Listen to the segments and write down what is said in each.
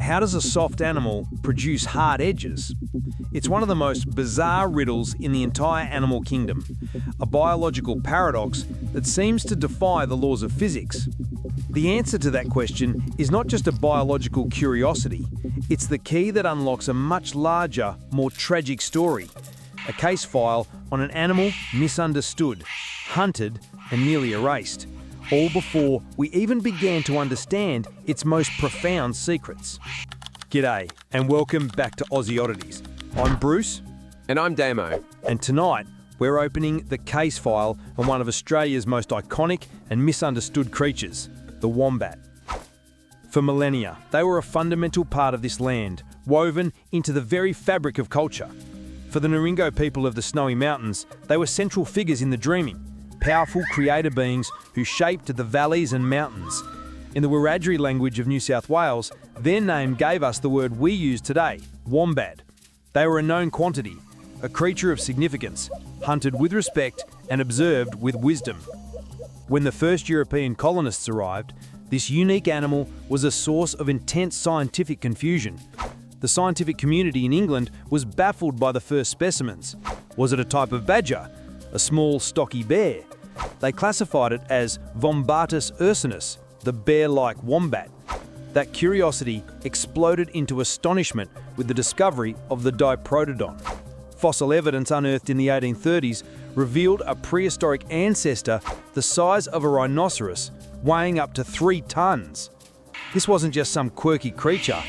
How does a soft animal produce hard edges? It's one of the most bizarre riddles in the entire animal kingdom, a biological paradox that seems to defy the laws of physics. The answer to that question is not just a biological curiosity, it's the key that unlocks a much larger, more tragic story. A case file on an animal misunderstood, hunted, and nearly erased, all before we even began to understand its most profound secrets. G'day, and welcome back to Aussie Oddities. I'm Bruce. And I'm Damo. And tonight, we're opening the case file on one of Australia's most iconic and misunderstood creatures, the wombat. For millennia, they were a fundamental part of this land, woven into the very fabric of culture. For the Naringo people of the Snowy Mountains, they were central figures in the dreaming, powerful creator beings who shaped the valleys and mountains. In the Wiradjuri language of New South Wales, their name gave us the word we use today, wombat. They were a known quantity, a creature of significance, hunted with respect and observed with wisdom. When the first European colonists arrived, this unique animal was a source of intense scientific confusion. The scientific community in England was baffled by the first specimens. Was it a type of badger? A small, stocky bear? They classified it as Wombatus ursinus, the bear-like wombat. That curiosity exploded into astonishment with the discovery of the Diprotodon. Fossil evidence unearthed in the 1830s revealed a prehistoric ancestor the size of a rhinoceros, weighing up to 3 tons. This wasn't just some quirky creature,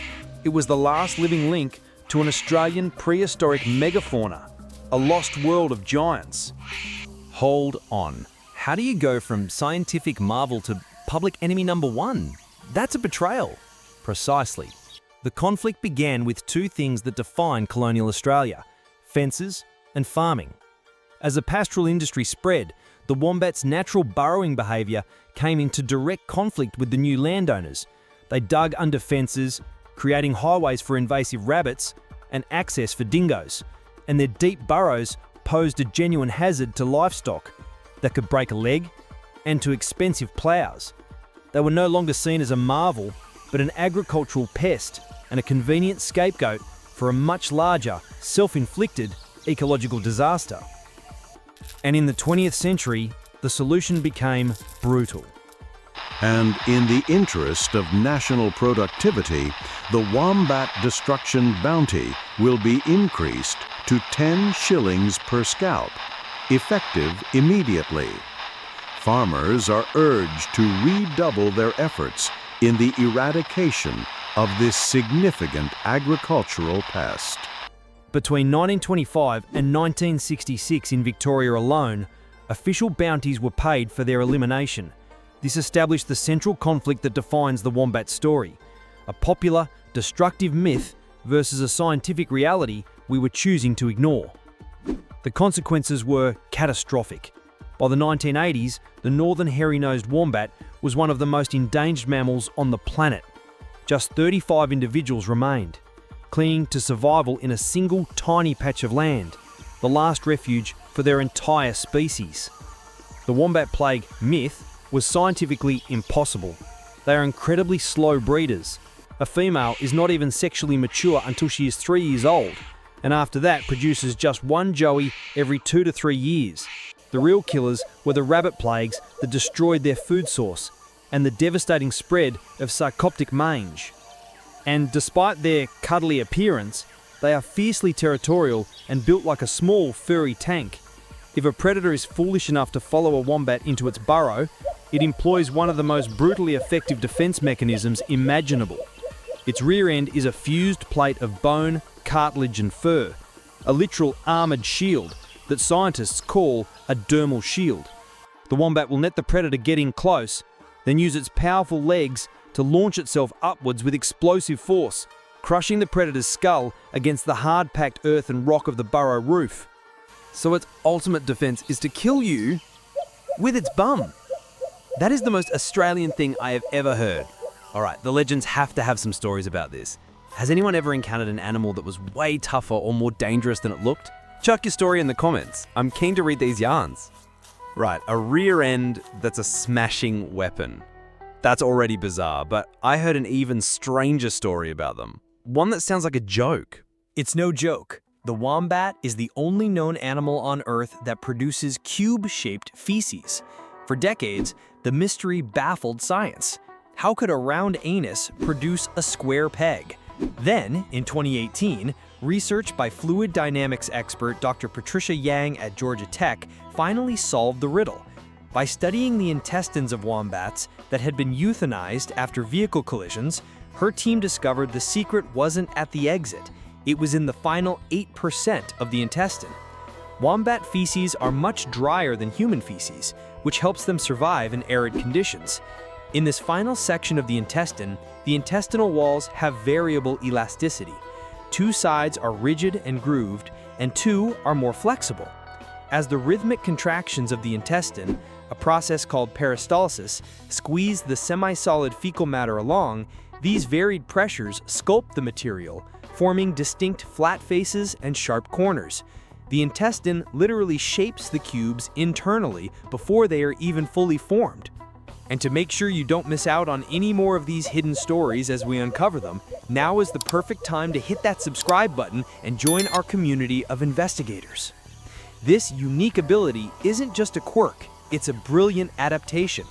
it was the last living link to an Australian prehistoric megafauna, a lost world of giants. Hold on. How do you go from scientific marvel to public enemy number one? That's a betrayal. Precisely. The conflict began with two things that define colonial Australia: fences and farming. As the pastoral industry spread, the wombat's natural burrowing behaviour came into direct conflict with the new landowners. They dug under fences, creating highways for invasive rabbits and access for dingoes, and their deep burrows posed a genuine hazard to livestock that could break a leg and to expensive ploughs. They were no longer seen as a marvel, but an agricultural pest and a convenient scapegoat for a much larger, self-inflicted ecological disaster. And in the 20th century, the solution became brutal. And in the interest of national productivity, the wombat destruction bounty will be increased to 10 shillings per scalp, effective immediately. Farmers are urged to redouble their efforts in the eradication of this significant agricultural pest. Between 1925 and 1966 in Victoria alone, official bounties were paid for their elimination. This established the central conflict that defines the wombat story: a popular, destructive myth versus a scientific reality we were choosing to ignore. The consequences were catastrophic. By the 1980s, the northern hairy-nosed wombat was one of the most endangered mammals on the planet. Just 35 individuals remained, clinging to survival in a single tiny patch of land, the last refuge for their entire species. The wombat plague myth was scientifically impossible. They are incredibly slow breeders. A female is not even sexually mature until she is 3 years old, and after that produces just one joey every 2 to 3 years. The real killers were the rabbit plagues that destroyed their food source, and the devastating spread of sarcoptic mange. And despite their cuddly appearance, they are fiercely territorial and built like a small, furry tank. If a predator is foolish enough to follow a wombat into its burrow, it employs one of the most brutally effective defense mechanisms imaginable. Its rear end is a fused plate of bone, cartilage and fur, a literal armoured shield that scientists call a dermal shield. The wombat will let the predator get in close, then use its powerful legs to launch itself upwards with explosive force, crushing the predator's skull against the hard-packed earth and rock of the burrow roof. So its ultimate defense is to kill you with its bum. That is the most Australian thing I have ever heard. Alright, the legends have to have some stories about this. Has anyone ever encountered an animal that was way tougher or more dangerous than it looked? Chuck your story in the comments. I'm keen to read these yarns. Right, a rear end that's a smashing weapon. That's already bizarre, but I heard an even stranger story about them. One that sounds like a joke. It's no joke. The wombat is the only known animal on Earth that produces cube-shaped feces. For decades, the mystery baffled science. How could a round anus produce a square peg? Then, in 2018, research by fluid dynamics expert Dr. Patricia Yang at Georgia Tech finally solved the riddle. By studying the intestines of wombats that had been euthanized after vehicle collisions, her team discovered the secret wasn't at the exit. It was in the final 8% of the intestine. Wombat feces are much drier than human feces, which helps them survive in arid conditions. In this final section of the intestinal walls have variable elasticity. Two sides are rigid and grooved, and two are more flexible. As the rhythmic contractions of the intestine, a process called peristalsis, squeeze the semi-solid fecal matter along, these varied pressures sculpt the material, forming distinct flat faces and sharp corners. The intestine literally shapes the cubes internally before they are even fully formed. And to make sure you don't miss out on any more of these hidden stories as we uncover them, now is the perfect time to hit that subscribe button and join our community of investigators. This unique ability isn't just a quirk, it's a brilliant adaptation.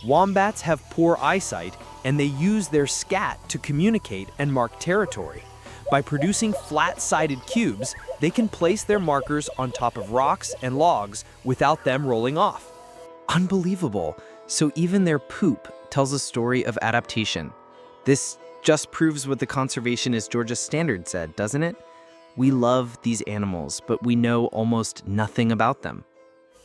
Wombats have poor eyesight, and they use their scat to communicate and mark territory. By producing flat-sided cubes, they can place their markers on top of rocks and logs without them rolling off. Unbelievable. So even their poop tells a story of adaptation. This just proves what the Conservationist Georgia Standard said, doesn't it? We love these animals, but we know almost nothing about them.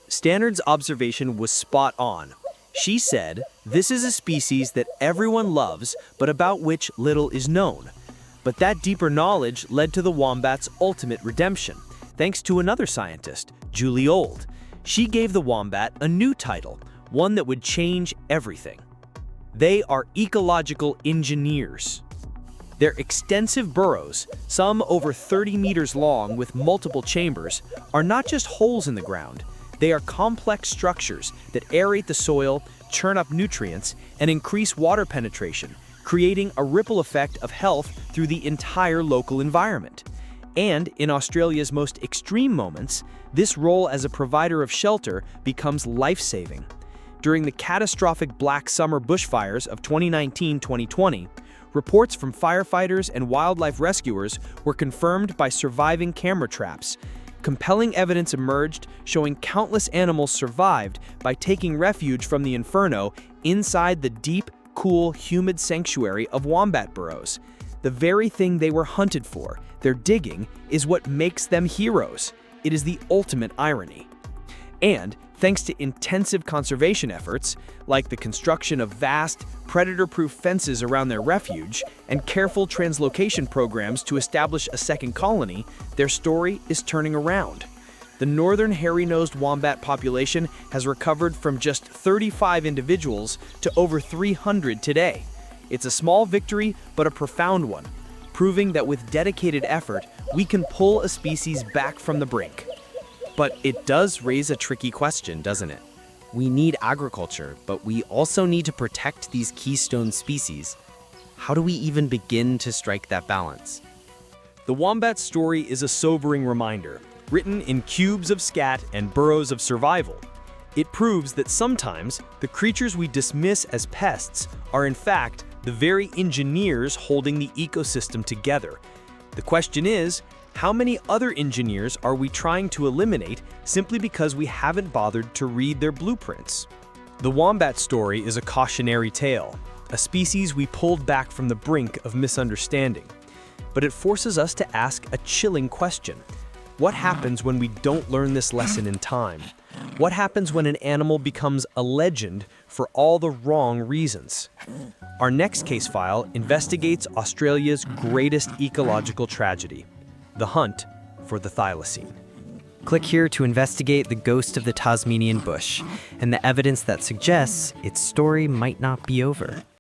Standard's observation was spot on. She said, "This is a species that everyone loves, but about which little is known." But that deeper knowledge led to the wombat's ultimate redemption, thanks to another scientist, Julie Old. She gave the wombat a new title, one that would change everything. They are ecological engineers. Their extensive burrows, some over 30 meters long with multiple chambers, are not just holes in the ground. They are complex structures that aerate the soil, churn up nutrients, and increase water penetration, creating a ripple effect of health through the entire local environment. And in Australia's most extreme moments, this role as a provider of shelter becomes life-saving. During the catastrophic Black Summer bushfires of 2019-2020, reports from firefighters and wildlife rescuers were confirmed by surviving camera traps. Compelling evidence emerged showing countless animals survived by taking refuge from the inferno inside the deep, cool, humid sanctuary of wombat burrows. The very thing they were hunted for, their digging, is what makes them heroes. It is the ultimate irony. And thanks to intensive conservation efforts, like the construction of vast, predator-proof fences around their refuge and careful translocation programs to establish a second colony, their story is turning around. The northern hairy-nosed wombat population has recovered from just 35 individuals to over 300 today. It's a small victory, but a profound one, proving that with dedicated effort, we can pull a species back from the brink. But it does raise a tricky question, doesn't it? We need agriculture, but we also need to protect these keystone species. How do we even begin to strike that balance? The wombat story is a sobering reminder, written in cubes of scat and burrows of survival. It proves that sometimes the creatures we dismiss as pests are in fact the very engineers holding the ecosystem together. The question is, how many other engineers are we trying to eliminate simply because we haven't bothered to read their blueprints? The wombat story is a cautionary tale, a species we pulled back from the brink of misunderstanding. But it forces us to ask a chilling question. What happens when we don't learn this lesson in time? What happens when an animal becomes a legend for all the wrong reasons? Our next case file investigates Australia's greatest ecological tragedy, the hunt for the Thylacine. Click here to investigate the ghost of the Tasmanian bush and the evidence that suggests its story might not be over.